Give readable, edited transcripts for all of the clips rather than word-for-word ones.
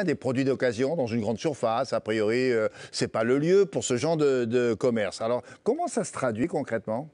des produits d'occasion dans une grande surface. A priori, c'est pas le lieu pour ce genre de commerce. Alors, comment ça se traduit concrètement?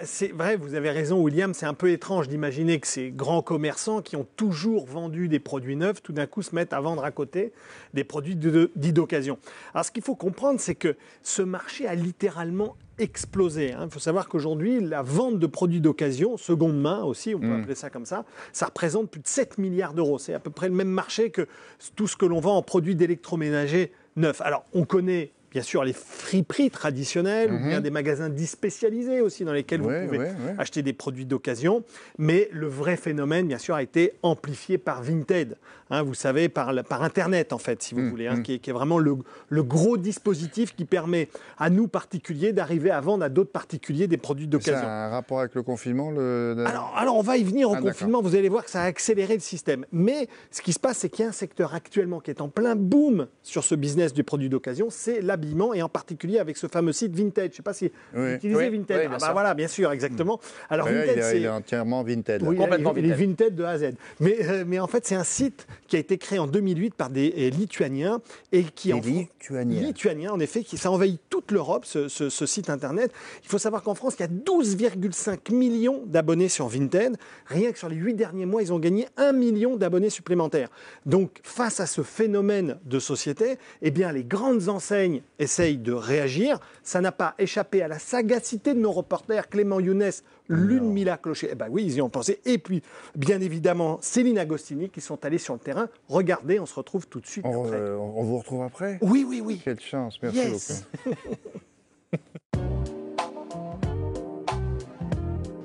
C'est vrai, vous avez raison, William. C'est un peu étrange d'imaginer que ces grands commerçants qui ont toujours vendu des produits neufs, tout d'un coup se mettent à vendre à côté des produits dits d'occasion. Alors, ce qu'il faut comprendre, c'est que ce marché a littéralement explosé. Il faut savoir qu'aujourd'hui, la vente de produits d'occasion, seconde main aussi, on peut appeler ça comme ça représente plus de 7 milliards d'euros. C'est à peu près le même marché que tout ce que l'on vend en produits d'électroménager neufs. Alors, on connaît bien sûr les friperies traditionnelles, ou bien des magasins spécialisés aussi dans lesquels vous pouvez acheter des produits d'occasion. Mais le vrai phénomène, bien sûr, a été amplifié par Vinted. Vous savez, par Internet, en fait, si vous voulez, qui est vraiment le gros dispositif qui permet à nous, particuliers, d'arriver à vendre à d'autres particuliers des produits d'occasion. Ça a un rapport avec le confinement Alors, on va y venir au confinement. Vous allez voir que ça a accéléré le système. Mais ce qui se passe, c'est qu'il y a un secteur actuellement qui est en plein boom sur ce business du produit d'occasion, c'est l'habillement, et en particulier avec ce fameux site Vinted. Je ne sais pas si vous utilisez Vinted. Voilà, bien sûr, exactement. Alors, Vinted, il est entièrement Vinted. Oui, complètement Vinted. Il est Vinted de A à Z. Mais en fait, c'est un site qui a été créé en 2008 par des Lituaniens et qui Lituaniens, en effet, ça envahit toute l'Europe, ce site internet. Il faut savoir qu'en France, il y a 12,5 millions d'abonnés sur Vinted. Rien que sur les 8 derniers mois, ils ont gagné 1 million d'abonnés supplémentaires. Donc, face à ce phénomène de société, eh bien, les grandes enseignes essayent de réagir. Ça n'a pas échappé à la sagacité de nos reporters Clément Younes, Mila Clocher. Oui, ils y ont pensé. Et puis, bien évidemment, Céline Agostini qui sont allés sur le terrain. Regardez, on se retrouve tout de suite après. On vous retrouve après? Oui. Quelle chance, merci beaucoup.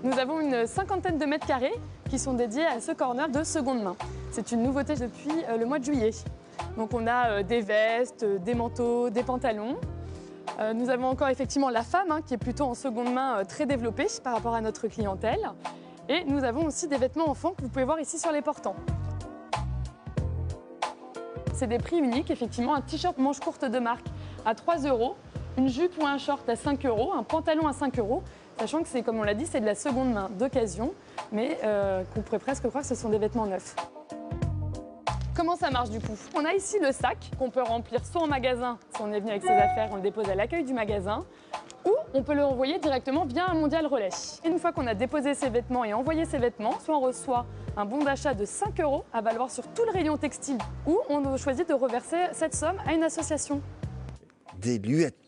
Nous avons une 50aine de mètres carrés qui sont dédiés à ce corner de seconde main. C'est une nouveauté depuis le mois de juillet. Donc on a des vestes, des manteaux, des pantalons. Nous avons encore effectivement la femme qui est plutôt en seconde main très développée par rapport à notre clientèle. Et nous avons aussi des vêtements enfants que vous pouvez voir ici sur les portants. C'est des prix uniques, effectivement, un t-shirt manche courte de marque à 3 €, une jupe ou un short à 5 €, un pantalon à 5 €, sachant que c'est, comme on l'a dit, c'est de la seconde main d'occasion, mais qu'on pourrait presque croire que ce sont des vêtements neufs. Comment ça marche du coup? On a ici le sac qu'on peut remplir soit en magasin, si on est venu avec ses affaires, on le dépose à l'accueil du magasin, ou on peut le renvoyer directement via un Mondial Relais. Une fois qu'on a déposé ses vêtements et envoyé ses vêtements, soit on reçoit un bon d'achat de 5 € à valoir sur tout le rayon textile, ou on choisit de reverser cette somme à une association. Des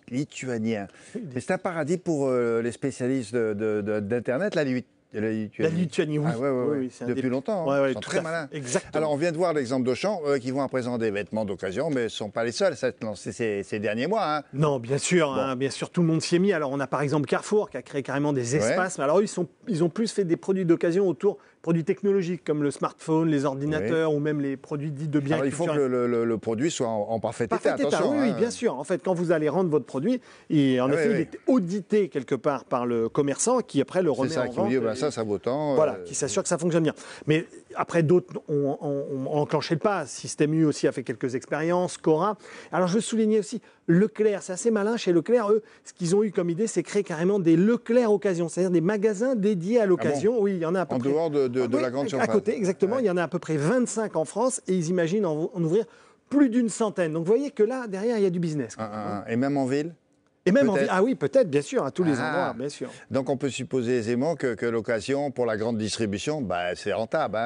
Lituaniens. Mais c'est un paradis pour les spécialistes d'Internet, la Lituanie, oui. Oui, depuis longtemps. Ils sont très malins. Exactement. Alors, on vient de voir l'exemple d'Auchan, qui vont à présent des vêtements d'occasion, mais ce ne sont pas les seuls à s'être lancés ces derniers mois. Non, bien sûr, bien sûr, tout le monde s'y est mis. Alors, on a par exemple Carrefour qui a créé carrément des espaces. Alors, ils ont plus fait des produits d'occasion autour produits technologiques comme le smartphone, les ordinateurs ou même les produits dits de biens. Alors, il faut que le produit soit en parfait état. Attention, oui, bien sûr. En fait, quand vous allez rendre votre produit, il est audité quelque part par le commerçant qui après le remet en vente. Qui dit, ça vaut tant. Voilà, qui s'assure que ça fonctionne bien. Mais après, d'autres ont enclenché le pas. Système U aussi a fait quelques expériences, Cora. Alors, je veux souligner aussi Leclerc. C'est assez malin chez Leclerc. Eux, ce qu'ils ont eu comme idée, c'est créer carrément des Leclerc Occasion, c'est-à-dire des magasins dédiés à l'occasion. Ah bon? Oui, il y en a à peu près. En dehors de la grande surface. À côté, exactement. Il y en a à peu près 25 en France et ils imaginent en ouvrir plus d'une centaine. Donc, vous voyez que là, derrière, il y a du business. Et même en ville? Et même oui, peut-être, bien sûr, à tous les endroits, bien sûr. Donc, on peut supposer aisément que l'occasion pour la grande distribution, c'est rentable.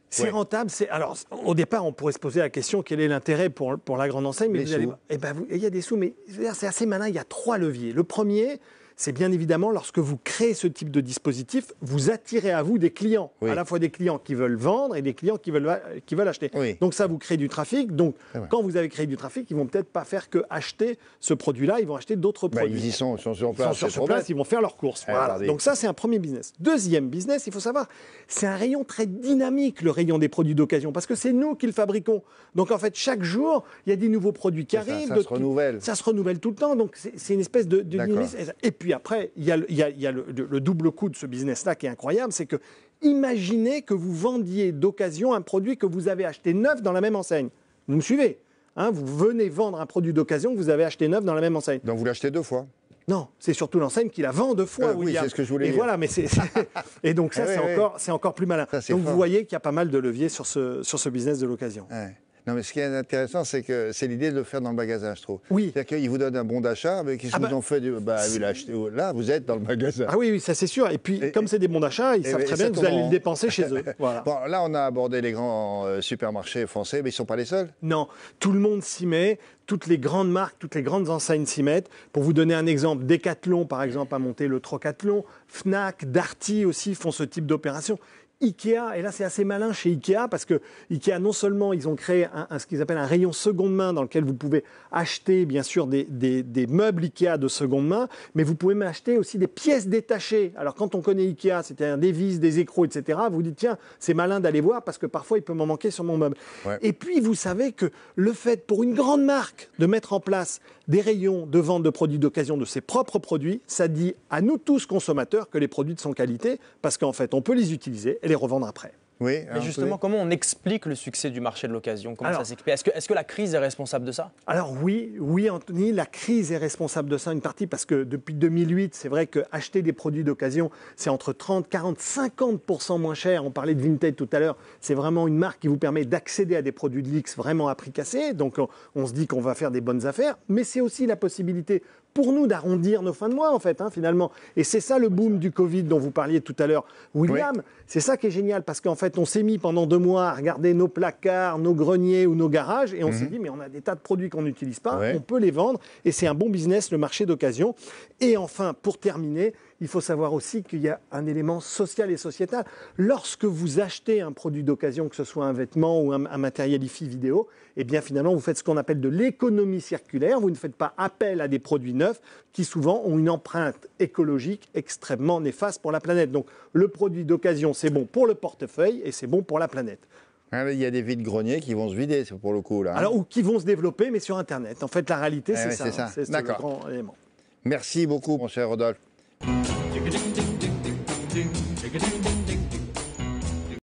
C'est rentable. Alors, au départ, on pourrait se poser la question quel est l'intérêt pour la grande enseigne. Mais il y a des sous, mais c'est assez malin. Il y a 3 leviers. Le premier, c'est bien évidemment lorsque vous créez ce type de dispositif, vous attirez à vous des clients, à la fois des clients qui veulent vendre et des clients qui veulent acheter. Donc ça vous crée du trafic. Donc quand vous avez créé du trafic, ils vont peut-être pas faire que acheter ce produit-là, ils vont acheter d'autres produits. Ils sont sur place. Ils sont sur place, ils vont faire leurs courses. Voilà. Donc ça, c'est un premier business. Deuxième business, il faut savoir, c'est un rayon très dynamique, le rayon des produits d'occasion, parce que c'est nous qui le fabriquons. Donc en fait, chaque jour, il y a des nouveaux produits qui arrivent. Ça se renouvelle. Ça se renouvelle tout le temps. Donc c'est une espèce de dynamisme. Et puis après, il y a le double coup de ce business-là qui est incroyable, c'est que imaginez que vous vendiez d'occasion un produit que vous avez acheté neuf dans la même enseigne. Vous me suivez? Vous venez vendre un produit d'occasion que vous avez acheté neuf dans la même enseigne. Donc vous l'achetez 2 fois? Non, c'est surtout l'enseigne qui la vend 2 fois, oui, c'est ce que je voulais dire. Voilà, mais et donc ça, c'est encore plus malin. Donc vous voyez qu'il y a pas mal de leviers sur ce business de l'occasion. Non, mais ce qui est intéressant, c'est que c'est l'idée de le faire dans le magasin, je trouve. Oui. C'est-à-dire qu'ils vous donnent un bon d'achat, mais qu'est-ce qu'ils ont fait là, vous êtes dans le magasin. Ah oui, ça c'est sûr. Et puis, comme c'est des bons d'achat, ils savent très bien que vous allez le dépenser chez eux. Voilà. Bon, là, on a abordé les grands supermarchés français, mais ils ne sont pas les seuls. Non, tout le monde s'y met. Toutes les grandes marques, toutes les grandes enseignes s'y mettent. Pour vous donner un exemple, Decathlon, par exemple, a monté le Trocathlon. Fnac, Darty aussi font ce type d'opération. Ikea, et là c'est assez malin chez Ikea parce que Ikea, non seulement ils ont créé ce qu'ils appellent un rayon seconde main dans lequel vous pouvez acheter bien sûr des meubles Ikea de seconde main, mais vous pouvez même acheter aussi des pièces détachées. Alors quand on connaît Ikea, c'est-à-dire des vis, des écrous, etc., vous vous dites tiens, c'est malin d'aller voir parce que parfois il peut m'en manquer sur mon meuble. Ouais. Et puis vous savez que le fait pour une grande marque de mettre en place des rayons de vente de produits d'occasion de ses propres produits, ça dit à nous tous consommateurs que les produits sont qualité parce qu'en fait on peut les utiliser et les revendre après. Oui, mais justement, comment on explique le succès du marché de l'occasion? Comment ça s'explique? Est-ce que la crise est responsable de ça? Alors oui, Anthony, la crise est responsable de ça, une partie, parce que depuis 2008, c'est vrai qu'acheter des produits d'occasion, c'est entre 30, 40, 50% moins cher. On parlait de Vinted tout à l'heure. C'est vraiment une marque qui vous permet d'accéder à des produits de luxe vraiment à prix cassé. Donc on se dit qu'on va faire des bonnes affaires. Mais c'est aussi la possibilité pour nous d'arrondir nos fins de mois, en fait, finalement. Et c'est ça le boom du Covid dont vous parliez tout à l'heure, William. Oui. C'est ça qui est génial, parce qu'en fait, on s'est mis pendant 2 mois à regarder nos placards, nos greniers ou nos garages, et on s'est dit, mais on a des tas de produits qu'on n'utilise pas, on peut les vendre, et c'est un bon business, le marché d'occasion. Et enfin, pour terminer, il faut savoir aussi qu'il y a un élément social et sociétal. Lorsque vous achetez un produit d'occasion, que ce soit un vêtement ou un matériel hi-fi vidéo, eh bien finalement, vous faites ce qu'on appelle de l'économie circulaire. Vous ne faites pas appel à des produits neufs qui souvent ont une empreinte écologique extrêmement néfaste pour la planète. Donc le produit d'occasion, c'est bon pour le portefeuille et c'est bon pour la planète. Il y a des vides-greniers qui vont se vider, pour le coup. Là, Alors, ou qui vont se développer, mais sur Internet. En fait, la réalité, c'est ça. C'est le grand élément. Merci beaucoup, mon cher Rodolphe.